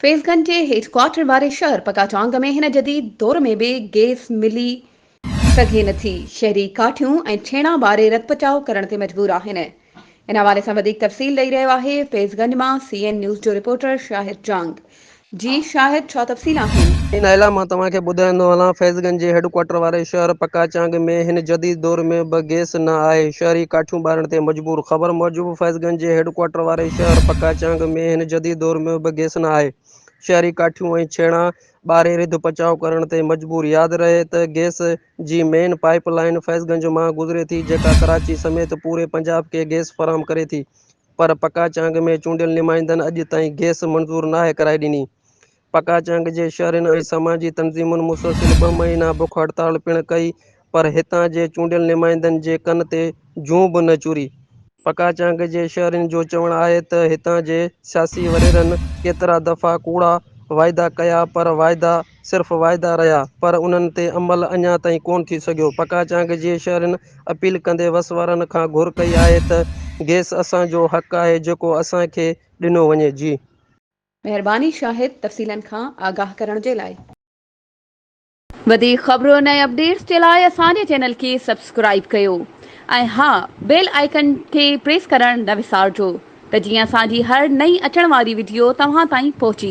फैज़गंज जे headquarter वारे शहर पकाचांग में हिन जदीद दौर में भी गैस मिली सघे नथी। शहरी काठियूं ऐं छेणा ॿारे रत बचाव करण ते मजबूर आहिनि। इन हवाले सां वधीक तफ़सील ॾेई रहियो आहे फैज़गंज मां CN न्यूज़ जो रिपोर्टर शाहिद चांग। जी शाहिद, छा तफ़सील आहिनि? इन अला मां तव्हांखे ॿुधाईंदो हलां, फैज़गंज जे हेडक्वार्टर वारे शहर पकाचांग में हिन जदीद दौर में बि गैस न आहे। शहरी काठियूं ॿारण ते मजबूर। ख़बर मूजिबि फैज़गंज जे हेडक्वार्टर वारे शहर पकाचांग में हिन जदीद दौर में बि गैस न आहे। शहरी काठियूं ऐं छेणा ॿारे रिध बचाव करण ते मजबूर। यादि रहे त गैस जी मेन पाइप लाइन फैज़गंज मां गुज़रे थी, जेका कराची समेत पूरे पंजाब खे गैस फराहम करे थी। पर पकाचांग में चूंडियल नुमाइंदनि अॼु ताईं गैस मंज़ूर नाहे कराए ॾिनी। पकाचांग जे शहरनि ऐं समाजी तंज़ीमुनि मुसलसिल 2 महीना बुख हड़ताल पिणु कई, पर हितां जे चूंडियल नुमाइंदनि जे कन ते जूं बि न चुरी। पकाचांग जे शहरनि जो चवणु आहे त हितां जे सियासी वडेरनि केतिरा दफ़ा कूड़ा वाइदा कया, पर वाइदा सिर्फ़ वाइदा रहिया, पर उन्हनि ते अमल अञा ताईं कोन थी सघियो। पकाचांग जे शहरनि अपील कंदे वसवारनि खां घुर कई आहे त गैस असांजो हक़ आहे, जेको असांखे ॾिनो वञे। जी महिरबानी शाहिद, तफ़सीलनि खां आगाह करण जे लाइ। वधीक ख़बरुनि ऐं अपडेट्स जे लाइ असांजे चैनल खे सब्सक्राइब कयो ऐं हा, बेल आइकन खे प्रेस करण न विसारजो त जीअं असांजी हर नई अचण वारी वीडियो तव्हां ताईं पहुची